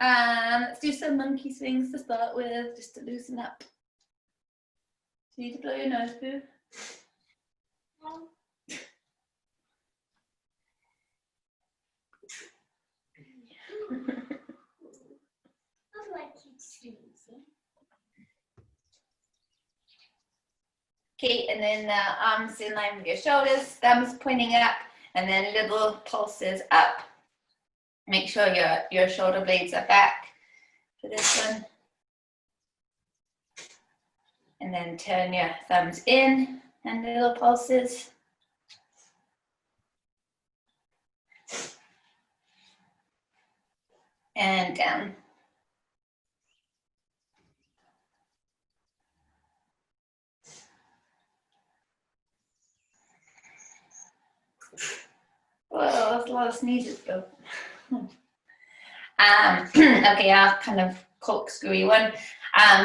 Let's do some monkey swings to start with, just to loosen up. Do you need to blow your nose, Boo? No. How do I keep sneezing? Okay, and then arms in line with your shoulders, thumbs pointing up, and then little pulses up. Make sure your shoulder blades are back for this one. And then turn your thumbs in and little pulses. And down. Whoa, that's a lot of sneezes though. Okay, I'll kind of corkscrew one.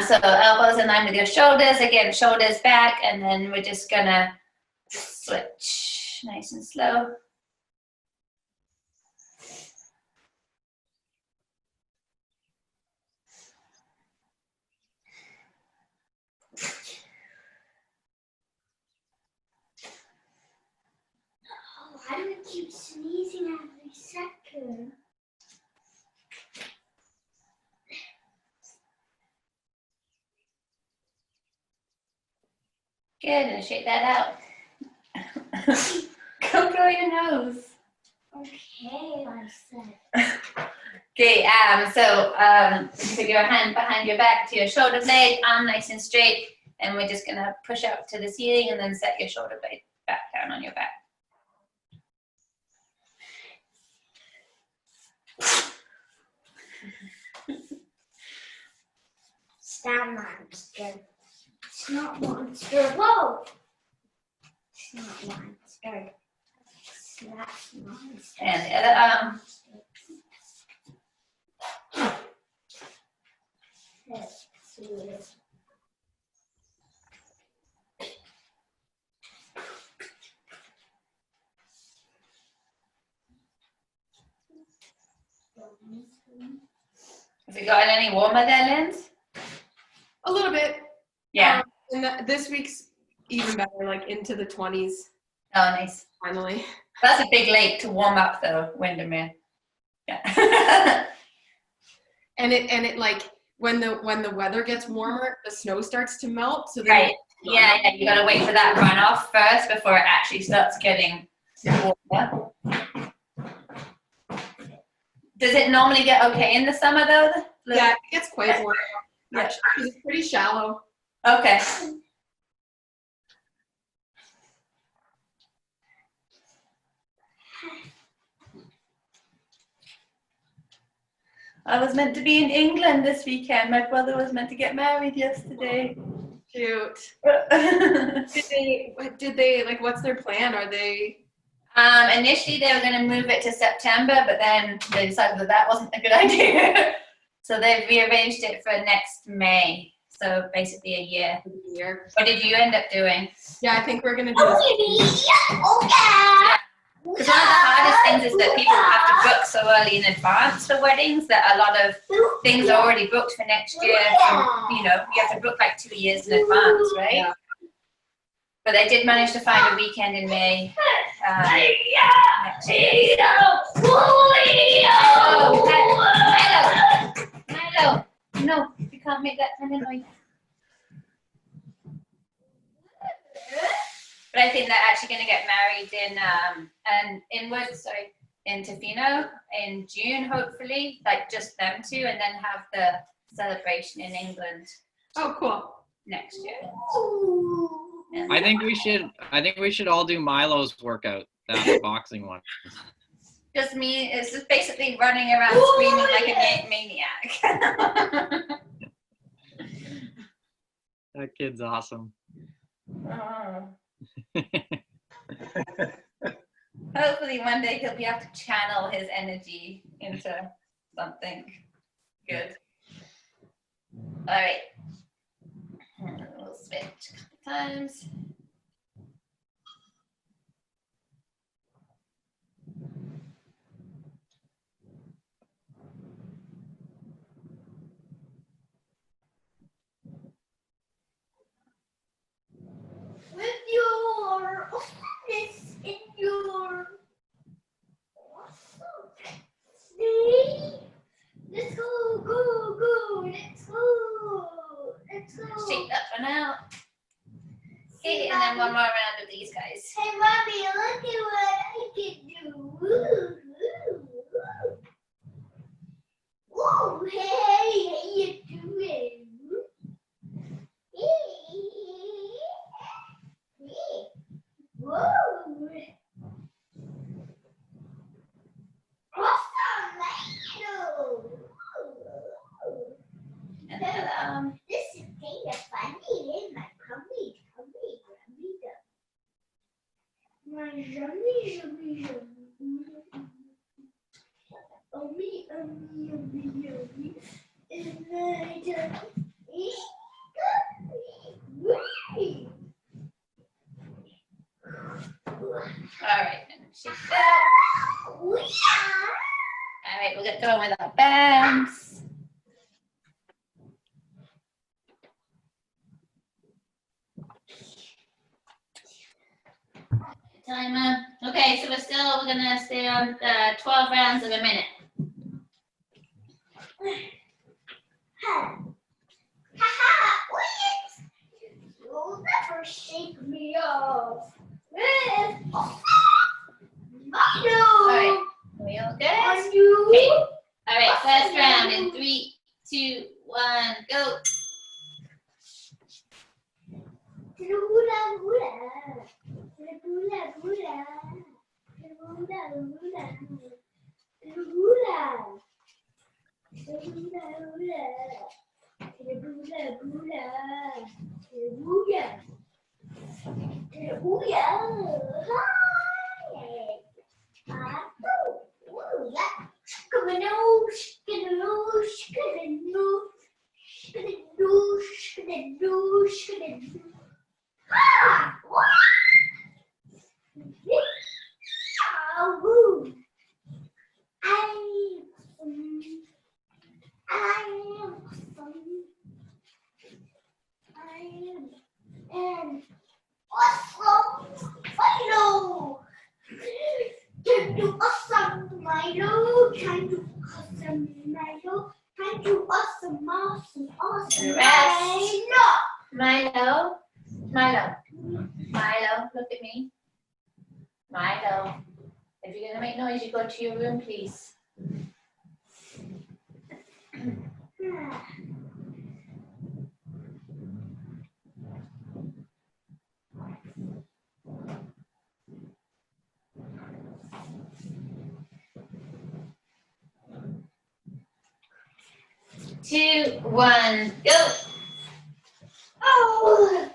So elbows in line with your shoulders. Again, shoulders back, and then we're just gonna switch nice and slow. Oh, why do I keep sneezing every second? Good, and shake that out. Go blow your nose. Okay, I said. Okay, so put your hand behind your back to your shoulder blade, arm nice and straight, and we're just gonna push up to the ceiling and then set your shoulder blade back down on your back. That monster. It's not monster. Whoa! It's not monster. It's not monster. And the other arm. Let's see. Has it gotten any warmer there, Linz? A little bit. Yeah. And this week's even better, like into the 20s. Oh, nice. Finally. That's a big lake to warm up though, Windermere. Yeah. And it like when the weather gets warmer, the snow starts to melt. So then Right. Yeah, you gotta wait for that runoff first before it actually starts getting warmer. Does it normally get okay in the summer though? Yeah, it gets quite warm. Yeah. Actually, it's pretty shallow. Okay. I was meant to be in England this weekend. My brother was meant to get married yesterday. Cute. Did they like? What's their plan? Are they? Initially, they were going to move it to September, but then they decided that that wasn't a good idea. So they've rearranged it for next May. So basically a year. What did you end up doing? Yeah, I think we're gonna do this. Because one of the hardest things is that people have to book so early in advance for weddings that a lot of things are already booked for next year. You know, you have to book like 2 years in advance, right? Yeah. But they did manage to find a weekend in May. Next year. Milo, no, you can't make that kind of noise. But I think they're actually going to get married in Tofino in June, hopefully, like just them two, and then have the celebration in England Oh, cool. next year. I think we should all do Milo's workout, that boxing one. Just me, it's just basically running around screaming like a maniac. That kid's awesome. Oh. Hopefully one day he'll be able to channel his energy into something good. All right. We'll switch a couple times. one more round of these guys. Hey, Mommy, look at what I can do. Woo, woo. Whoa, hey, how you doing? Whoa. And then, This is kind of funny in my tummy. My yummy. Yummy. In my tummy. all right. She's out. All right, we'll get going with our bands. Timer. Okay, so we're gonna stay on 12 rounds of a minute. You'll never shake me off. All right, we all good? On you. Okay. All right, first round in 3, 2, 1, go. And awesome Milo! Time to awesome Milo! Time to awesome Milo! Time to awesome Rest. Milo! Milo, look at me. Milo, if you're gonna make noise, you go to your room, please. 2, 1, go. Oh!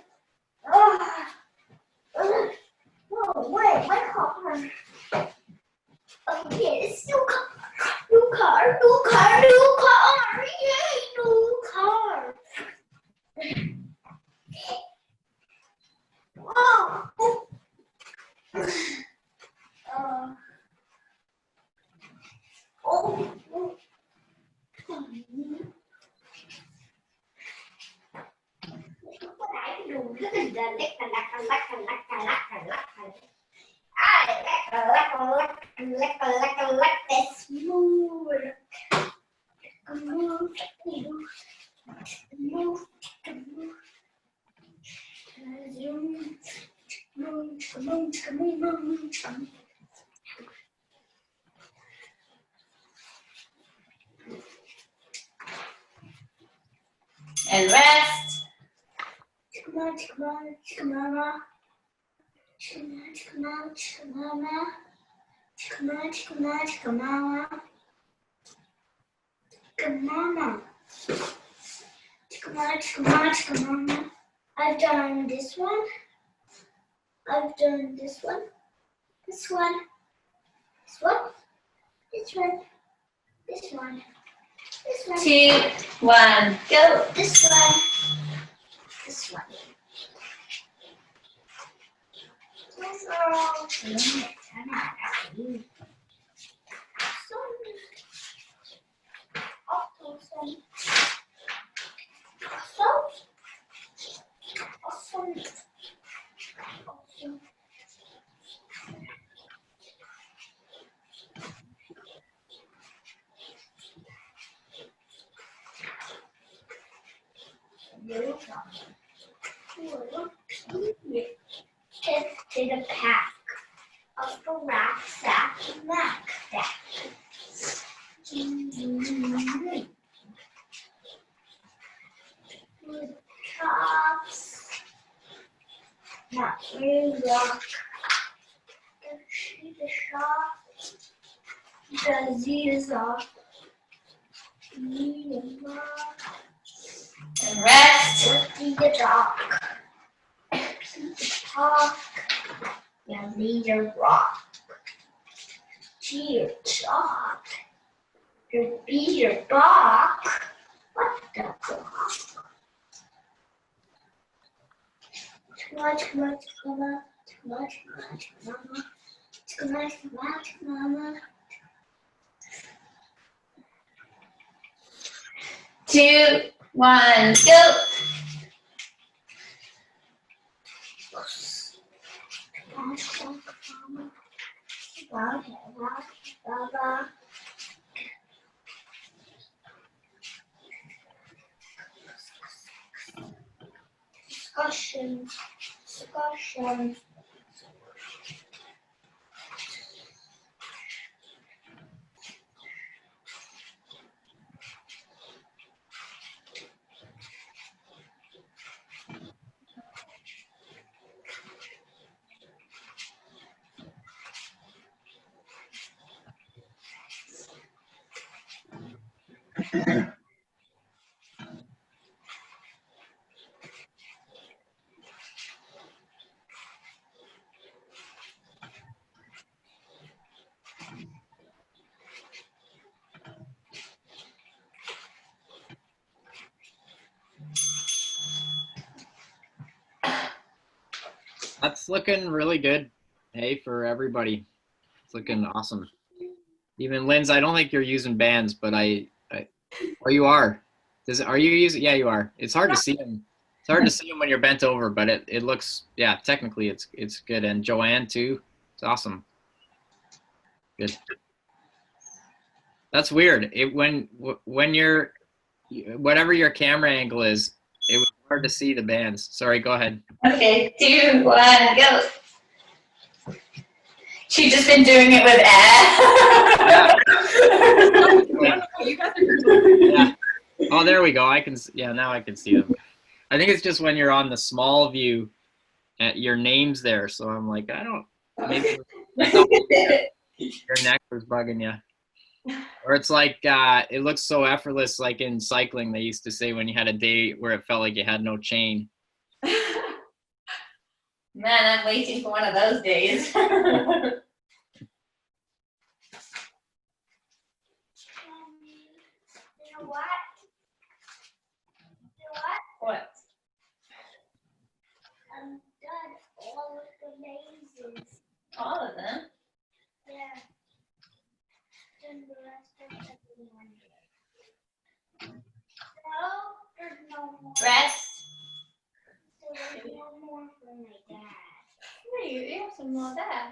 Oh, wait, my car. Okay, it's new car. New car. Yay, new car. Whoa. And rest. I've done this one. I've done this one. This one. This one. This one. This one. This one. 2, 1, go. This one. This one. Those are all awesome. off. The Z is off. E is off. And rest. Let's see the dog. Talk. Yeah, these are rock. G are chalk. Your B are bark. What the fuck? Too much, mama. Too much, mama. Too much, mama. 2, 1, go. Discussion. That's looking really good. Hey, for everybody. It's looking awesome. Even Linz, I don't think you're using bands, but or you are. Are you using? Yeah, you are. It's hard to see them. It's hard to see them when you're bent over, but it looks, yeah, technically it's good. And Joanne too. It's awesome. Good. That's weird. When you're, whatever your camera angle is, it was hard to see the bands. Sorry, go ahead. Okay, 2, 1, go. She's just been doing it with air. You guys are good. Yeah. Oh, there we go. Now I can see them. I think it's just when you're on the small view, your name's there. So I'm like, maybe your neck was bugging you. Or it's like, it looks so effortless, like in cycling, they used to say when you had a day where it felt like you had no chain. Man, I'm waiting for one of those days. You know what? What? I'm done all of the mazes. All of them? Yeah. Done the rest of everyone. No, there's no more. Rest. So there's no more for my dad. Wait, you have some more there.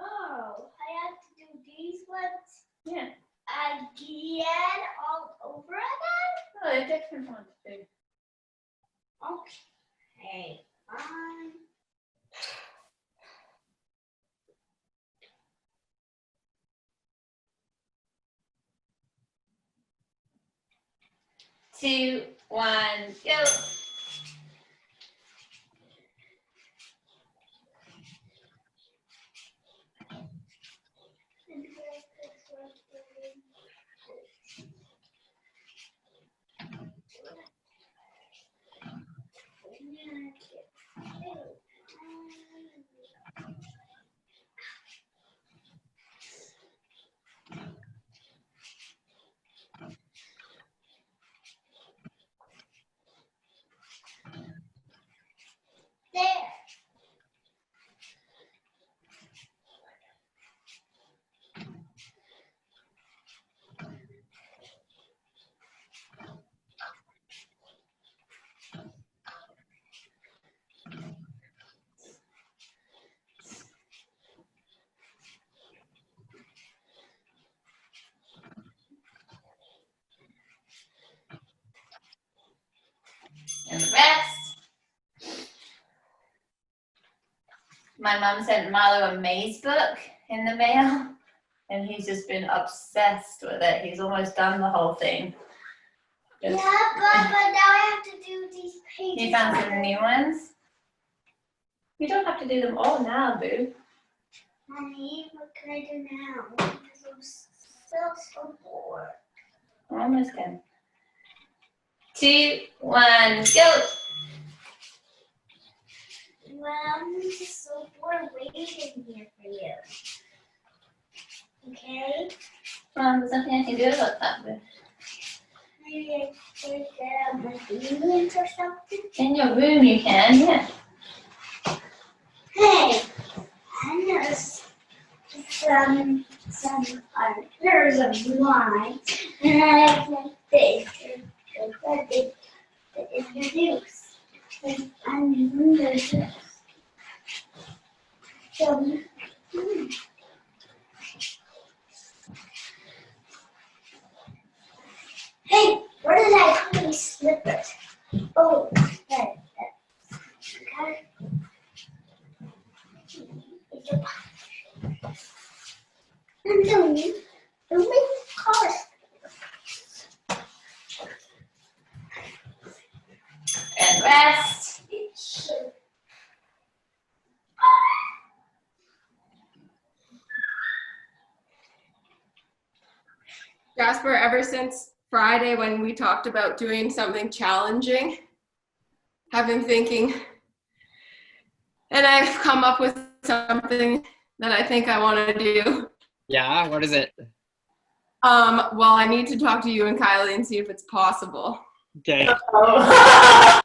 Oh, I have to do these ones Yeah. again all over again? Oh, it takes some time to do. Okay, fine. Two, 1, go. There. And rest. My mom sent Milo a maze book in the mail, and he's just been obsessed with it. He's almost done the whole thing. Yeah, but now I have to do these pages. You found some new ones? You don't have to do them all now, boo. Honey, what can I do now? Because I'm still so bored. We're almost done. 2, 1, go. Well, I'm just so bored waiting here for you. Okay? There's nothing I can do about that. But Maybe I could get my feelings or something. in your room you can, yeah. Hey, I know some there's a line, and I think they should introduce. And I'm this. So, hey, where did I put these slippers? Oh, okay. I'm doing it. Don't make cars. And rest. Jasper, ever since Friday when we talked about doing something challenging, I've been thinking, and I've come up with something that I think I want to do. Yeah, what is it? Well, I need to talk to you and Kylie and see if it's possible. Okay. Oh.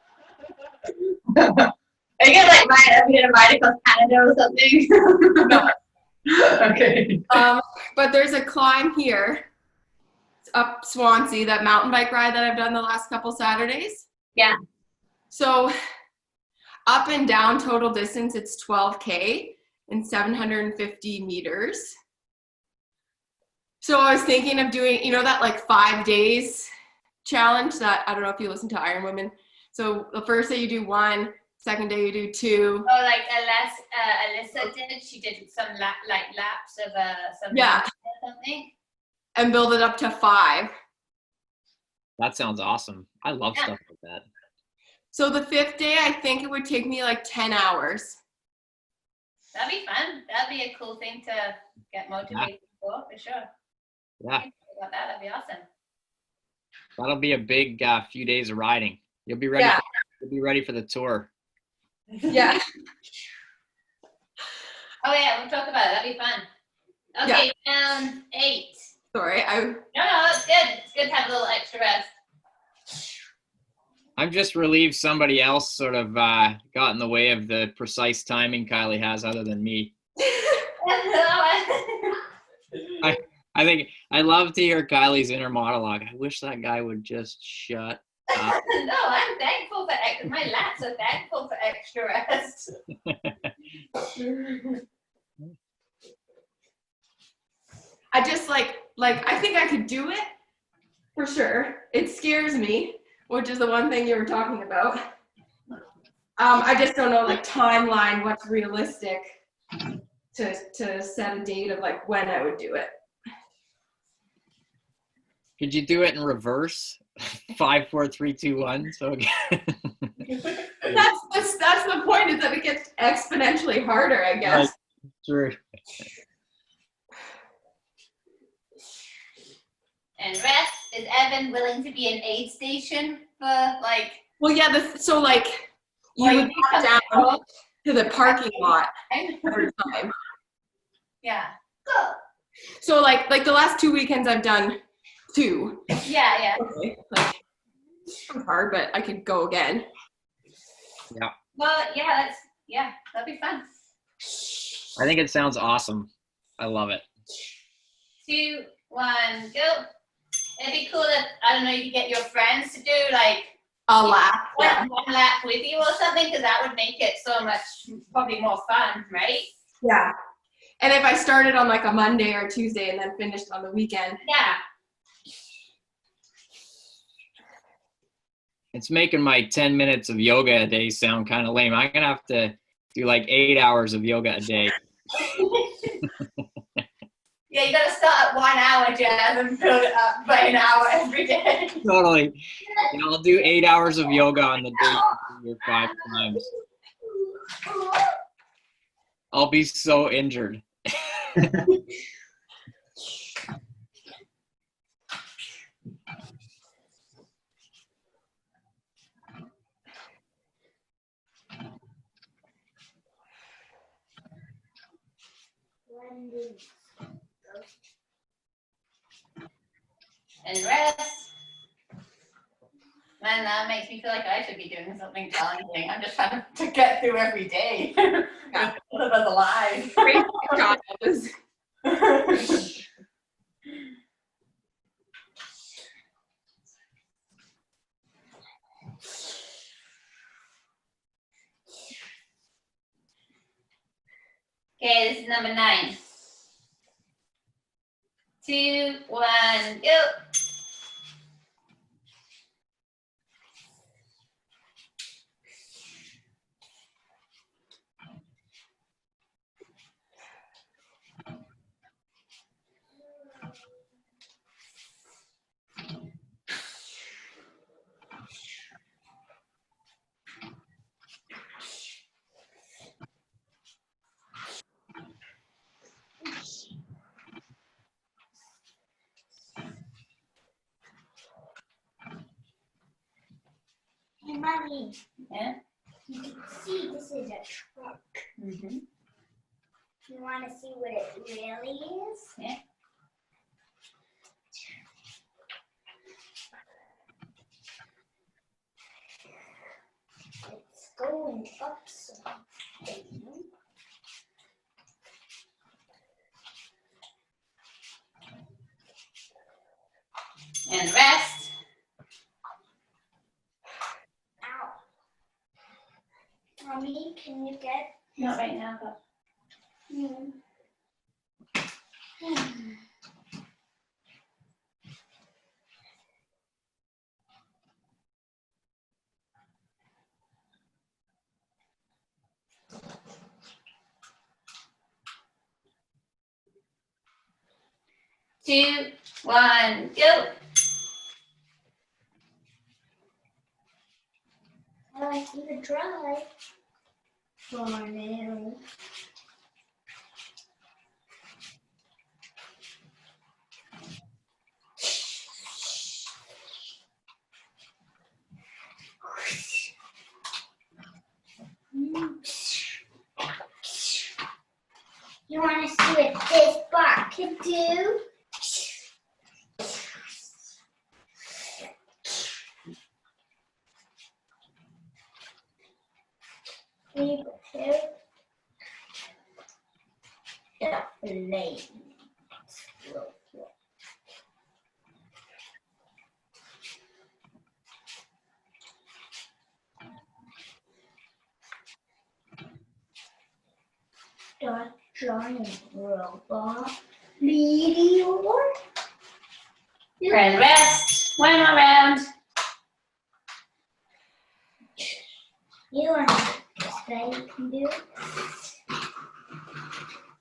Are you gonna ride across Canada or something? No. Okay. But there's a climb here up Swansea, that mountain bike ride that I've done the last couple Saturdays. Yeah. So up and down total distance, it's 12K and 750 meters. So I was thinking of doing, you know, that like 5 days challenge that, I don't know if you listen to Ironwomen. So the first day you do 1, second day you do 2. Oh, like Alyssa did. She did some laps of some Yeah. or something. And build it up to 5. That sounds awesome. I love stuff like that. So the 5th day, I think it would take me like 10 hours. That'd be fun. That'd be a cool thing to get motivated for sure. Yeah, About that, that'd be awesome. that'll be a big few days of riding. You'll be ready. Yeah. You'll be ready for the tour. Yeah. Oh yeah, we'll talk about it. That'd be fun. Okay, round 8. Sorry, No, it's good. It's good to have a little extra rest. I'm just relieved somebody else sort of got in the way of the precise timing Kylie has other than me. I think I love to hear Kylie's inner monologue. I wish that guy would just shut up. No, I'm thankful for my lats are thankful for extra rest. I just like I think I could do it for sure. It scares me, which is the one thing you were talking about. I just don't know like timeline, what's realistic to set a date of like when I would do it. Could you do it in reverse? 5, 4, 3, 2, 1. So again. That's the point, is that it gets exponentially harder, I guess. Right. True. And rest. Is Evan willing to be an aid station for like? Well, yeah. So like you would get down to the parking lot every time. Yeah. So like the last 2 weekends I've done 2. Yeah. Okay. Like it's hard, but I could go again. Yeah. Well, yeah, that'd be fun. I think it sounds awesome. I love it. 2, 1, go. It'd be cool if, I don't know, you could get your friends to do like A lap. Yeah. one lap with you or something, because that would make it so much probably more fun, right? Yeah. And if I started on like a Monday or Tuesday and then finished on the weekend. Yeah. It's making my 10 minutes of yoga a day sound kind of lame. I'm going to have to do like 8 hours of yoga a day. Yeah, you gotta start at 1 hour, Jazz, and build it up by an hour every day. Totally. And I'll do 8 hours of yoga on the day 5 times. I'll be so injured. And rest. Man, that makes me feel like I should be doing something challenging. I'm just trying to get through every day. Yeah. With both of us alive. Great job, Liz. Okay, this is number 9. 2, 1, go. Hey, Mommy, Yeah. you can see this is a truck. Mm-hmm. You want to see what it really is? Yeah. It's going up something. And rest. Ow. Mommy, can you get? Not right now, but. Two, 1, go. I like you to try. For now. You want to see what this bark can do? We prepare the blade. The giant robot meteor. And rest. 1 more round. You want this guy you can do?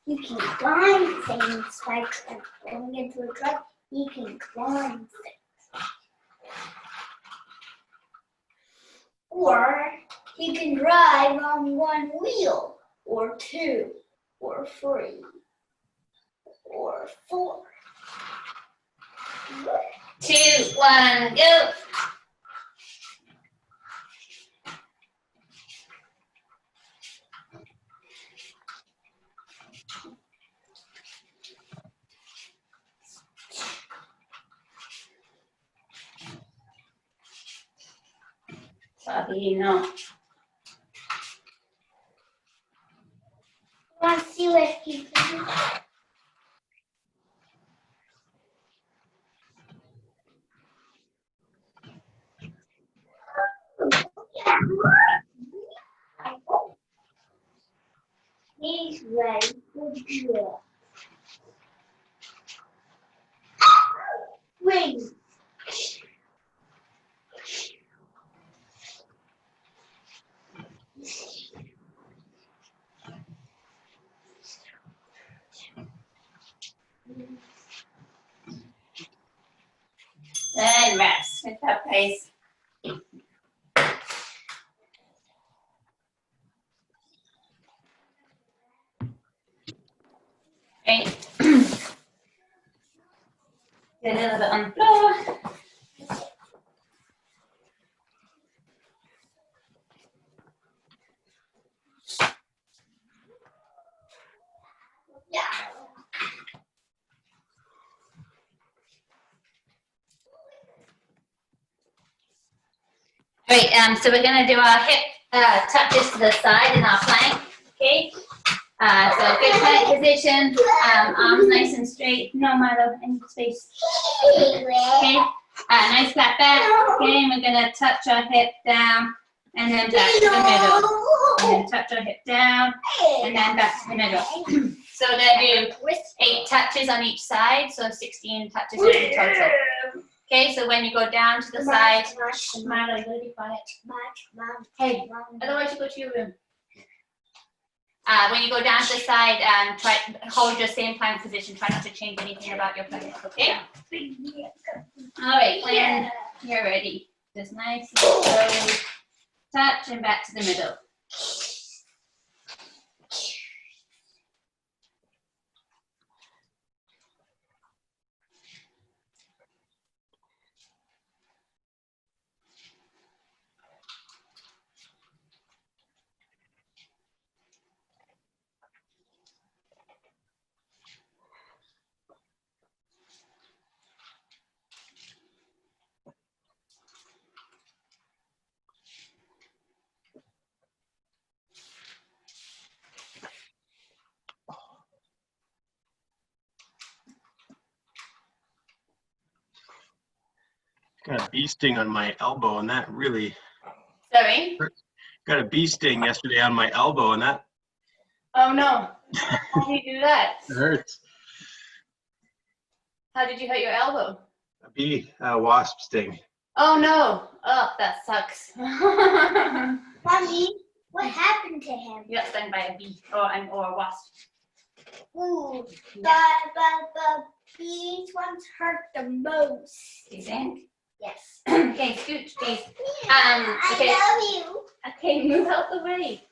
You can climb things by transforming into a truck. You can climb things. Or you can drive on 1 wheel, or 2, or 3, or 4. 2, 1, go. Sorry, no. Want to see what you can do? He's ready for drill. Wings. And rest. With that pace. Okay. Get a little bit on the floor. Yeah. Great, so we're gonna do our hip touches to the side in our plank, okay? So good plank position, arms nice and straight, no Milo, any space, okay? Nice flat back, okay, and we're gonna touch our hip down and then back to the middle. And then touch our hip down and then back to the middle. So we're gonna do 8 touches on each side, so 16 touches in total. Okay, so when you go down to the side, Milo, you gotta be quiet. Hey, otherwise you go to your room. When you go down to the side, try hold your same plank position. Try not to change anything about your plank. Okay. All right, when you're ready, just nice and slowly touch and back to the middle. Got a bee sting on my elbow, and that really Sorry. got a bee sting yesterday on my elbow, and that Oh no. How did you do that? hurts. How did you hurt your elbow? A bee, wasp sting. Oh no. Oh, that sucks. Mommy, what happened to him? You got stung by a bee or a wasp. Ooh, Yeah. but these ones hurt the most. Do you think? Yes. Okay, scooch, please. Okay. I love you. Okay, move out the way.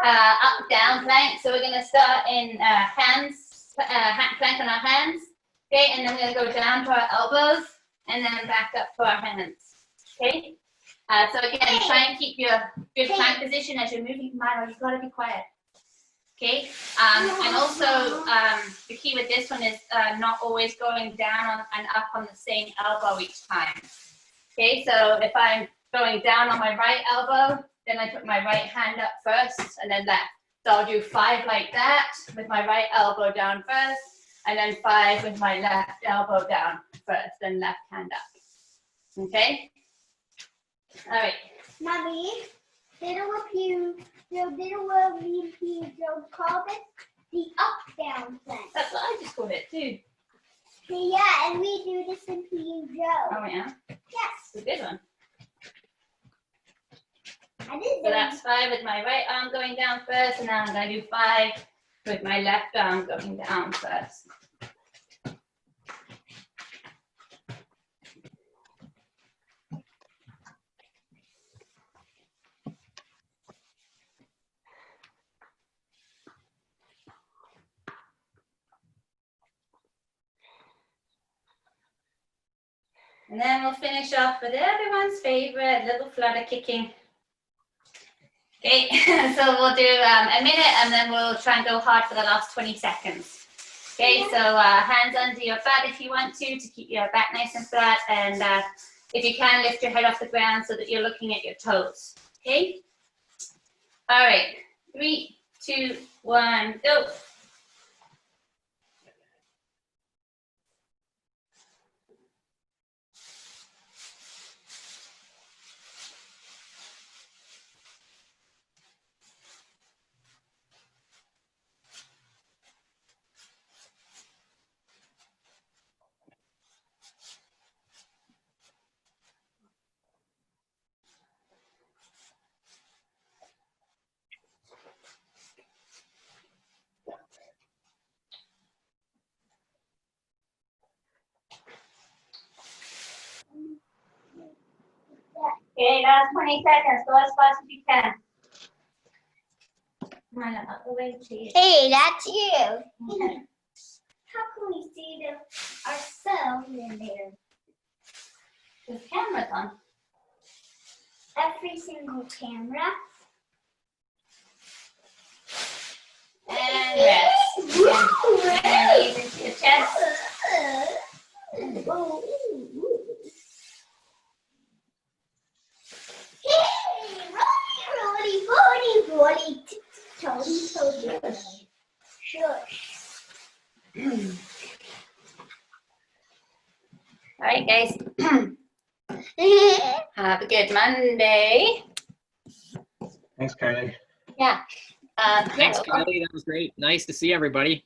Up, down plank. So we're gonna start in hands, plank on our hands. Okay, and then we're gonna go down to our elbows and then back up to our hands. Okay. So again, try and keep your good plank position as you're moving. Milo, you gotta be quiet. Okay. And also, the key with this one is not always going down and up on the same elbow each time. Okay, so if I'm going down on my right elbow, then I put my right hand up first and then left. So I'll do 5 like that with my right elbow down first, and then 5 with my left elbow down first, then left hand up. Okay? All right. Mommy, don't call this the up-down plank. That's what I just called it too. Yeah, and we do this in P&J. Oh yeah? Yes, It's a good one. I did So that. that's 5 with my right arm going down first, and now I'm going to do 5 with my left arm going down first. And then we'll finish off with everyone's favorite little flutter kicking. Okay, so we'll do a minute and then we'll try and go hard for the last 20 seconds. Okay, so hands under your butt if you want to keep your back nice and flat, and if you can, lift your head off the ground so that you're looking at your toes. Okay? All right, 3, 2, 1, go. Okay, last 20 seconds, go as fast as you can. Come on, out the way, please. Hey, that's you. How can we see ourselves? cells in there. The camera's on. Every single camera. And rest. And knees into your chest. Rolly, Tony, shush. All right, guys. Have a good Monday. Thanks, Kylie. Yeah. Thanks, Kylie. That was great. Nice to see everybody.